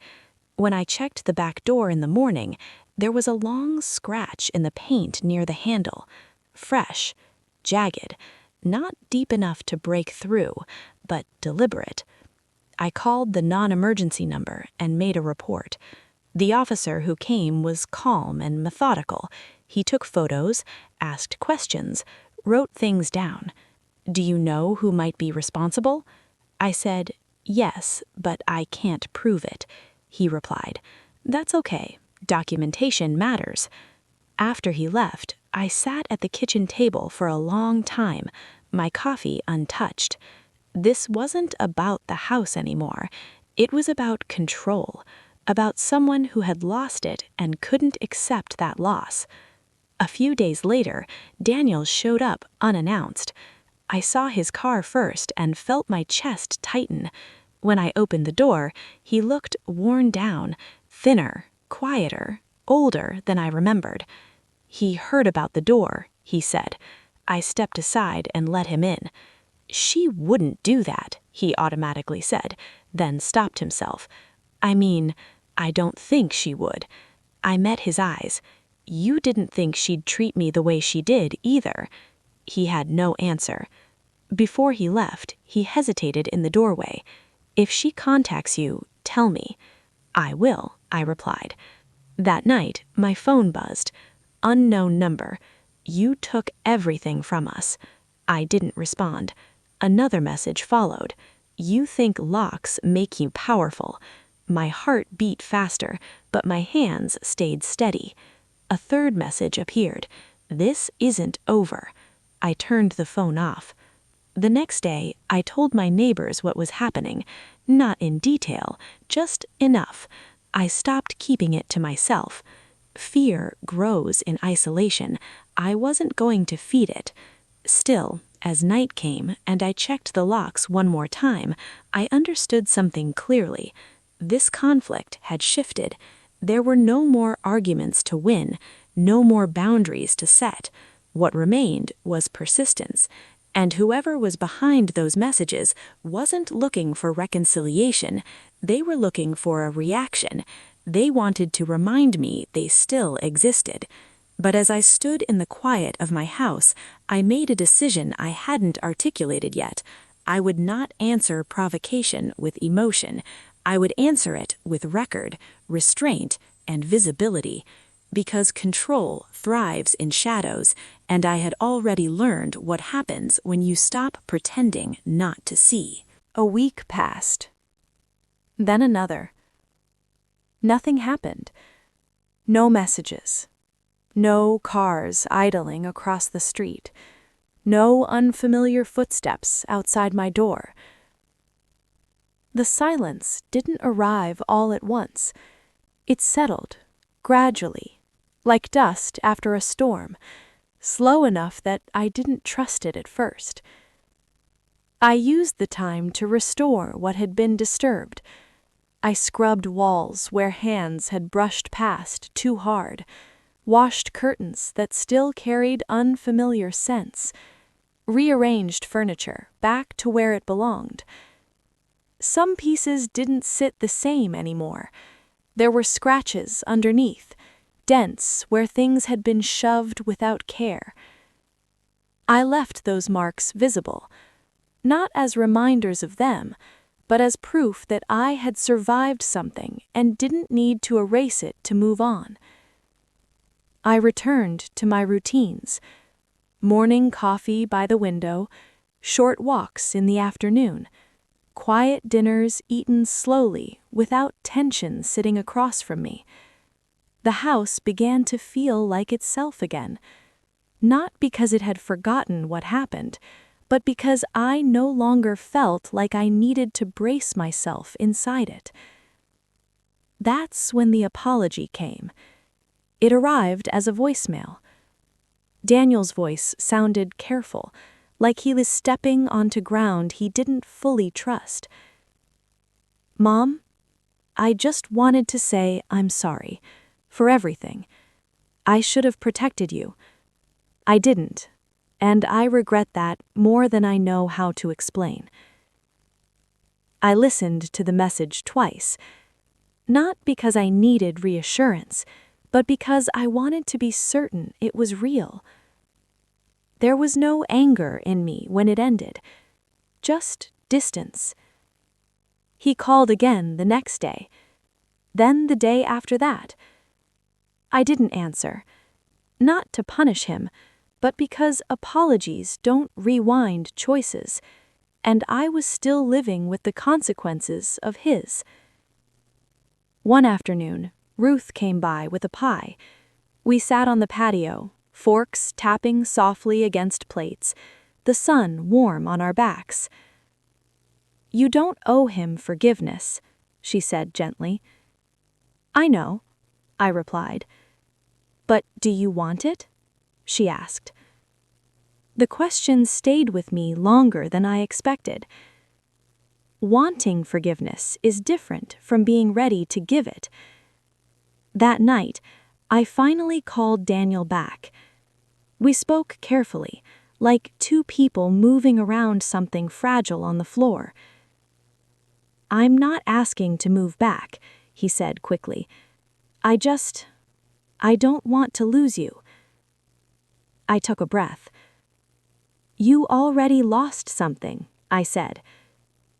When I checked the back door in the morning, there was a long scratch in the paint near the handle. Fresh, jagged, not deep enough to break through, but deliberate. I called the non-emergency number and made a report. The officer who came was calm and methodical. He took photos, asked questions, wrote things down. Do you know who might be responsible? I said, yes, but I can't prove it. He replied, that's okay. Documentation matters. After he left, I sat at the kitchen table for a long time, my coffee untouched. This wasn't about the house anymore. It was about control, about someone who had lost it and couldn't accept that loss. A few days later, Daniel showed up unannounced. I saw his car first and felt my chest tighten. When I opened the door, he looked worn down, thinner, quieter, older than I remembered. He heard about the door, he said. I stepped aside and let him in. She wouldn't do that, he automatically said, then stopped himself. I mean, I don't think she would. I met his eyes. You didn't think she'd treat me the way she did, either. He had no answer. Before he left, he hesitated in the doorway. If she contacts you, tell me. I will, I replied. That night, my phone buzzed. Unknown number. You took everything from us. I didn't respond. Another message followed. You think locks make you powerful. My heart beat faster, but my hands stayed steady. A third message appeared. This isn't over. I turned the phone off. The next day, I told my neighbors what was happening. Not in detail, just enough. I stopped keeping it to myself. Fear grows in isolation. I wasn't going to feed it. Still, as night came and I checked the locks one more time, I understood something clearly. This conflict had shifted. There were no more arguments to win, no more boundaries to set. What remained was persistence. And whoever was behind those messages wasn't looking for reconciliation. They were looking for a reaction. They wanted to remind me they still existed. But as I stood in the quiet of my house, I made a decision I hadn't articulated yet. I would not answer provocation with emotion. I would answer it with record, restraint, and visibility. Because control thrives in shadows, and I had already learned what happens when you stop pretending not to see. A week passed. Then another. Nothing happened. No messages. No cars idling across the street. No unfamiliar footsteps outside my door. The silence didn't arrive all at once. It settled, gradually, like dust after a storm, slow enough that I didn't trust it at first. I used the time to restore what had been disturbed. I scrubbed walls where hands had brushed past too hard, washed curtains that still carried unfamiliar scents, rearranged furniture back to where it belonged. Some pieces didn't sit the same anymore. There were scratches underneath, dents where things had been shoved without care. I left those marks visible, not as reminders of them, but as proof that I had survived something and didn't need to erase it to move on. I returned to my routines: morning coffee by the window, short walks in the afternoon, quiet dinners eaten slowly without tension sitting across from me. The house began to feel like itself again, not because it had forgotten what happened, but because I no longer felt like I needed to brace myself inside it. That's when the apology came. It arrived as a voicemail. Daniel's voice sounded careful, like he was stepping onto ground he didn't fully trust. "Mom, I just wanted to say I'm sorry for everything. I should have protected you. I didn't, and I regret that more than I know how to explain." I listened to the message twice, not because I needed reassurance, but because I wanted to be certain it was real. There was no anger in me when it ended, just distance. He called again the next day, then the day after that. I didn't answer, not to punish him, but because apologies don't rewind choices, and I was still living with the consequences of his. One afternoon, Ruth came by with a pie. We sat on the patio, forks tapping softly against plates, the sun warm on our backs. "You don't owe him forgiveness," she said gently. "I know," I replied. "But do you want it?" she asked. The question stayed with me longer than I expected. Wanting forgiveness is different from being ready to give it. That night, I finally called Daniel back. We spoke carefully, like two people moving around something fragile on the floor. "I'm not asking to move back," he said quickly. I don't want to lose you. I took a breath. You already lost something, I said.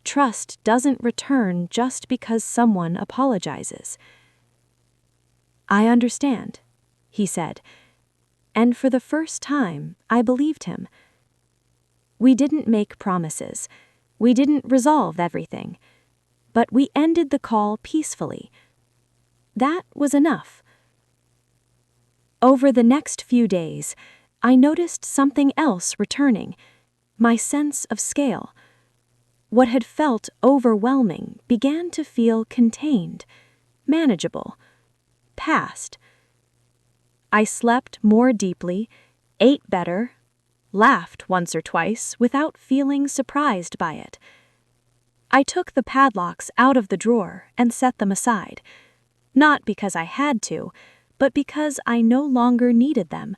Trust doesn't return just because someone apologizes. I understand, he said, and for the first time, I believed him. We didn't make promises. We didn't resolve everything. But we ended the call peacefully. That was enough. Over the next few days, I noticed something else returning, my sense of scale. What had felt overwhelming began to feel contained, manageable, past. I slept more deeply, ate better, laughed once or twice without feeling surprised by it. I took the padlocks out of the drawer and set them aside, not because I had to, but because I no longer needed them.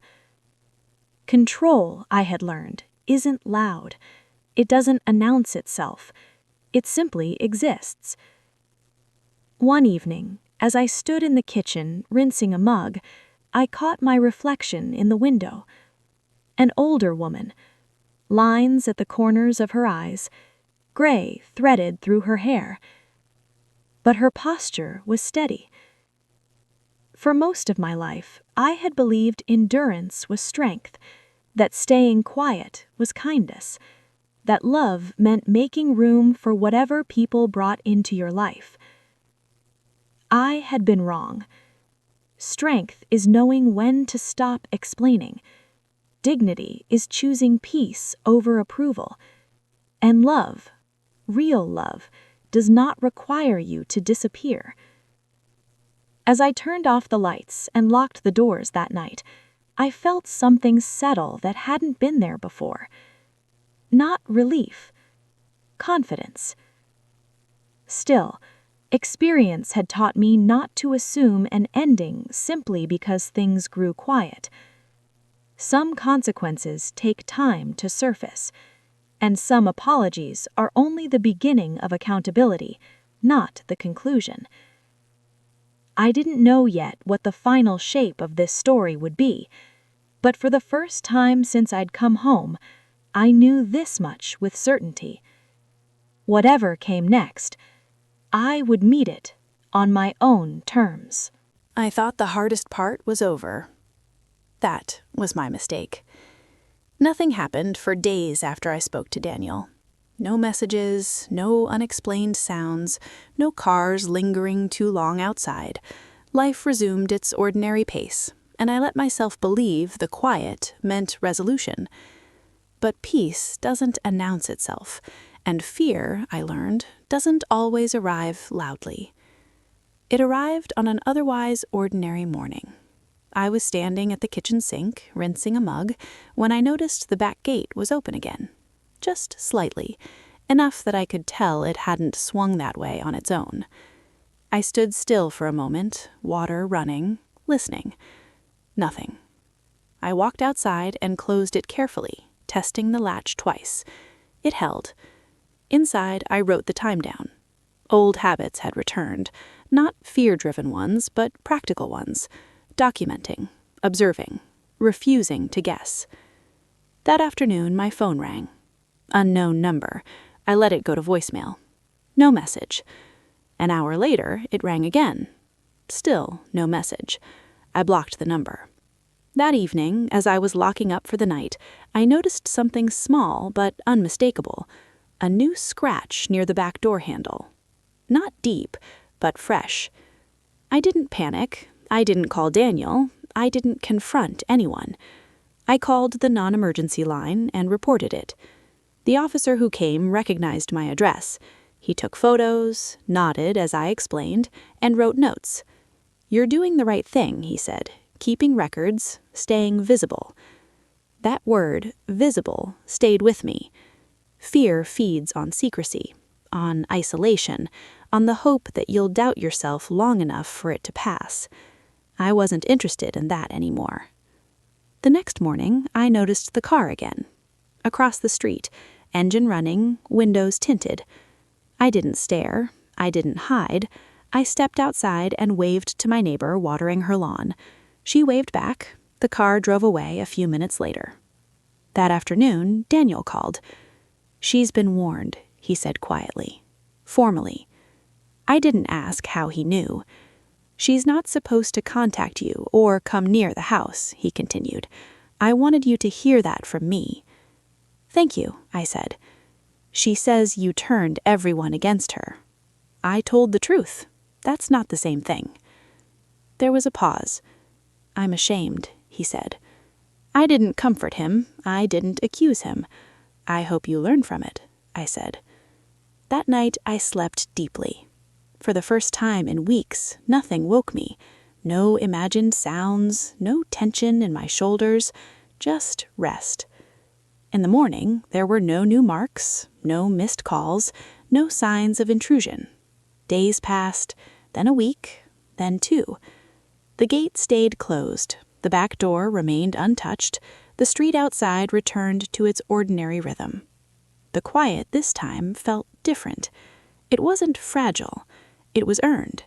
Control, I had learned, isn't loud. It doesn't announce itself. It simply exists. One evening, as I stood in the kitchen rinsing a mug, I caught my reflection in the window. An older woman, lines at the corners of her eyes, gray threaded through her hair. But her posture was steady. For most of my life, I had believed endurance was strength, that staying quiet was kindness, that love meant making room for whatever people brought into your life. I had been wrong. Strength is knowing when to stop explaining. Dignity is choosing peace over approval. And love, real love, does not require you to disappear. As I turned off the lights and locked the doors that night, I felt something settle that hadn't been there before. Not relief, confidence. Still, experience had taught me not to assume an ending simply because things grew quiet. Some consequences take time to surface, and some apologies are only the beginning of accountability, not the conclusion. I didn't know yet what the final shape of this story would be, but for the first time since I'd come home, I knew this much with certainty. Whatever came next, I would meet it on my own terms. I thought the hardest part was over. That was my mistake. Nothing happened for days after I spoke to Daniel. No messages, no unexplained sounds, no cars lingering too long outside. Life resumed its ordinary pace, and I let myself believe the quiet meant resolution. But peace doesn't announce itself, and fear, I learned, doesn't always arrive loudly. It arrived on an otherwise ordinary morning. I was standing at the kitchen sink, rinsing a mug, when I noticed the back gate was open again. Just slightly, enough that I could tell it hadn't swung that way on its own. I stood still for a moment, water running, listening. Nothing. I walked outside and closed it carefully, testing the latch twice. It held. Inside, I wrote the time down. Old habits had returned, not fear-driven ones, but practical ones. Documenting, observing, refusing to guess. That afternoon, my phone rang. Unknown number. I let it go to voicemail. No message. An hour later, it rang again. Still no message. I blocked the number. That evening, as I was locking up for the night, I noticed something small but unmistakable. A new scratch near the back door handle. Not deep, but fresh. I didn't panic. I didn't call Daniel. I didn't confront anyone. I called the non-emergency line and reported it. The officer who came recognized my address. He took photos, nodded as I explained, and wrote notes. "You're doing the right thing," he said, "keeping records, staying visible." That word, visible, stayed with me. Fear feeds on secrecy, on isolation, on the hope that you'll doubt yourself long enough for it to pass. I wasn't interested in that anymore. The next morning, I noticed the car again. Across the street, engine running, windows tinted. I didn't stare. I didn't hide. I stepped outside and waved to my neighbor watering her lawn. She waved back. The car drove away a few minutes later. That afternoon, Daniel called. "She's been warned," he said quietly, formally. I didn't ask how he knew. "She's not supposed to contact you or come near the house," he continued. "I wanted you to hear that from me." "Thank you," I said. "She says you turned everyone against her." "I told the truth. That's not the same thing." There was a pause. "I'm ashamed," he said. I didn't comfort him. I didn't accuse him. "I hope you learn from it," I said. That night I slept deeply. For the first time in weeks, nothing woke me. No imagined sounds, no tension in my shoulders, just rest. In the morning, there were no new marks, no missed calls, no signs of intrusion. Days passed, then a week, then 2. The gate stayed closed. The back door remained untouched. The street outside returned to its ordinary rhythm. The quiet this time felt different. It wasn't fragile. It was earned.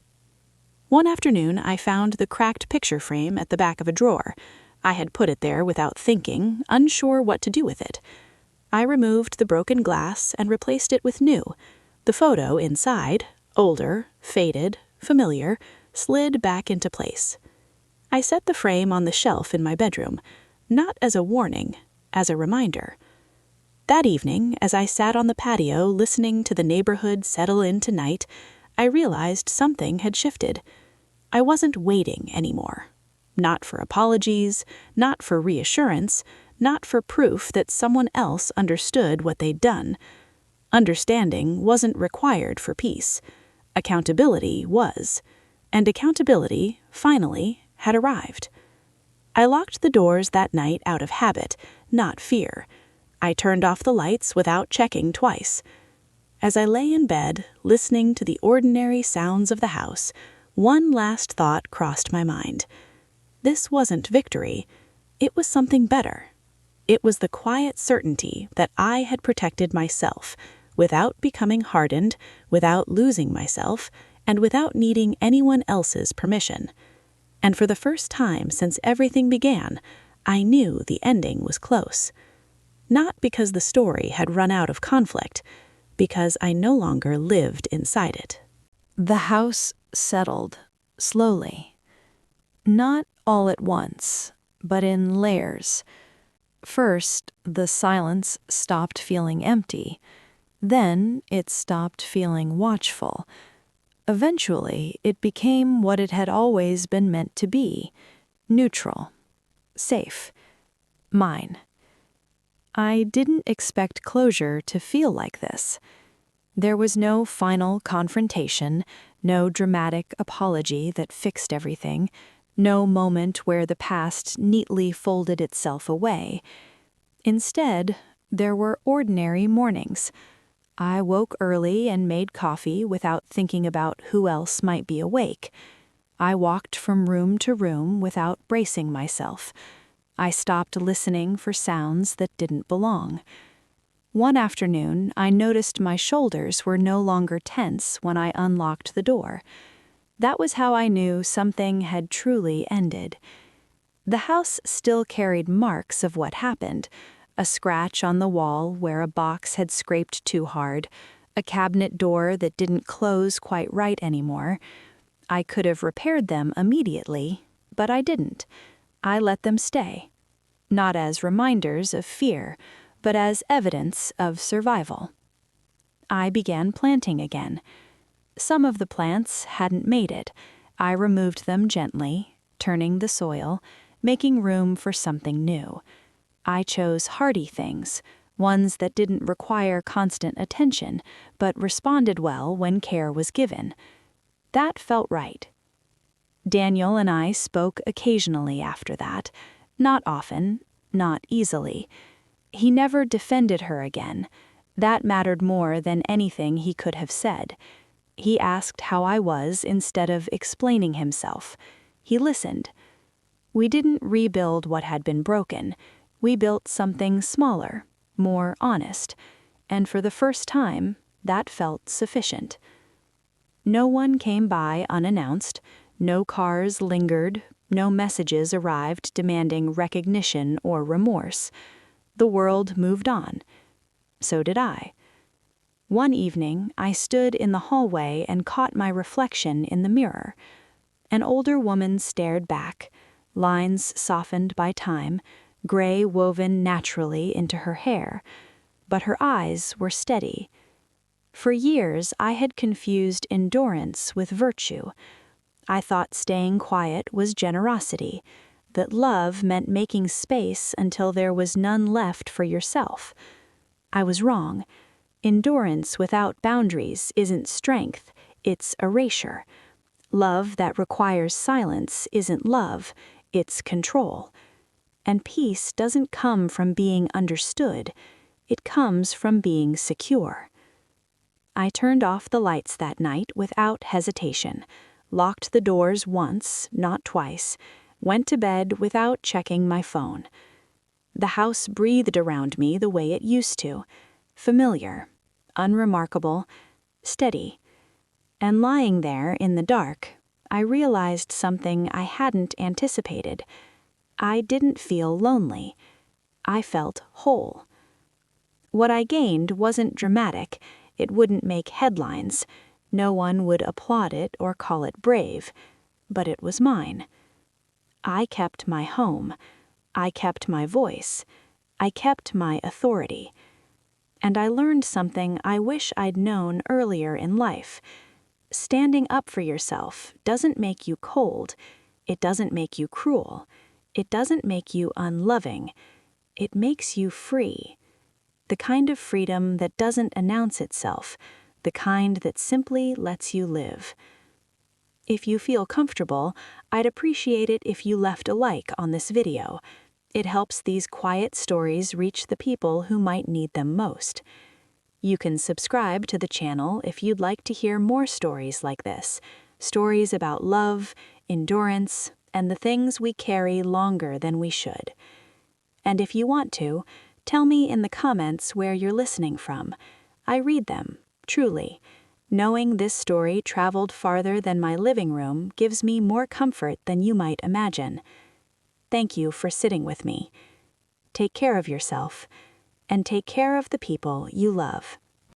One afternoon, I found the cracked picture frame at the back of a drawer. I had put it there without thinking, unsure what to do with it. I removed the broken glass and replaced it with new. The photo inside, older, faded, familiar, slid back into place. I set the frame on the shelf in my bedroom, not as a warning, as a reminder. That evening, as I sat on the patio listening to the neighborhood settle into night, I realized something had shifted. I wasn't waiting anymore. Not for apologies, not for reassurance, not for proof that someone else understood what they'd done. Understanding wasn't required for peace. Accountability was. And accountability, finally, had arrived. I locked the doors that night out of habit, not fear. I turned off the lights without checking twice. As I lay in bed, listening to the ordinary sounds of the house, one last thought crossed my mind. This wasn't victory. It was something better. It was the quiet certainty that I had protected myself, without becoming hardened, without losing myself, and without needing anyone else's permission. And for the first time since everything began, I knew the ending was close. Not because the story had run out of conflict, because I no longer lived inside it. The house settled, slowly. Not all at once, but in layers. First, the silence stopped feeling empty. Then it stopped feeling watchful. Eventually, it became what it had always been meant to be: neutral, safe, mine. I didn't expect closure to feel like this. There was no final confrontation, no dramatic apology that fixed everything, no moment where the past neatly folded itself away. Instead, there were ordinary mornings. I woke early and made coffee without thinking about who else might be awake. I walked from room to room without bracing myself. I stopped listening for sounds that didn't belong. One afternoon, I noticed my shoulders were no longer tense when I unlocked the door. That was how I knew something had truly ended. The house still carried marks of what happened: a scratch on the wall where a box had scraped too hard, a cabinet door that didn't close quite right anymore. I could have repaired them immediately, but I didn't. I let them stay. Not as reminders of fear, but as evidence of survival. I began planting again. Some of the plants hadn't made it. I removed them gently, turning the soil, making room for something new. I chose hardy things, ones that didn't require constant attention, but responded well when care was given. That felt right. Daniel and I spoke occasionally after that, not often, not easily. He never defended her again. That mattered more than anything he could have said. He asked how I was instead of explaining himself. He listened. We didn't rebuild what had been broken. We built something smaller, more honest, and for the first time, that felt sufficient. No one came by unannounced, no cars lingered, no messages arrived demanding recognition or remorse. The world moved on. So did I. One evening, I stood in the hallway and caught my reflection in the mirror. An older woman stared back, lines softened by time, gray woven naturally into her hair, but her eyes were steady. For years, I had confused endurance with virtue. I thought staying quiet was generosity, that love meant making space until there was none left for yourself. I was wrong. Endurance without boundaries isn't strength, it's erasure. Love that requires silence isn't love, it's control. And peace doesn't come from being understood, it comes from being secure. I turned off the lights that night without hesitation, locked the doors once, not twice, went to bed without checking my phone. The house breathed around me the way it used to, familiar, unremarkable, steady. And lying there in the dark, I realized something I hadn't anticipated. I didn't feel lonely. I felt whole. What I gained wasn't dramatic. It wouldn't make headlines. No one would applaud it or call it brave. But it was mine. I kept my home. I kept my voice. I kept my authority. And I learned something I wish I'd known earlier in life. Standing up for yourself doesn't make you cold. It doesn't make you cruel. It doesn't make you unloving. It makes you free. The kind of freedom that doesn't announce itself, the kind that simply lets you live. If you feel comfortable, I'd appreciate it if you left a like on this video. It helps these quiet stories reach the people who might need them most. You can subscribe to the channel if you'd like to hear more stories like this, stories about love, endurance, and the things we carry longer than we should. And if you want to, tell me in the comments where you're listening from. I read them, truly. Knowing this story traveled farther than my living room gives me more comfort than you might imagine. Thank you for sitting with me. Take care of yourself, and take care of the people you love.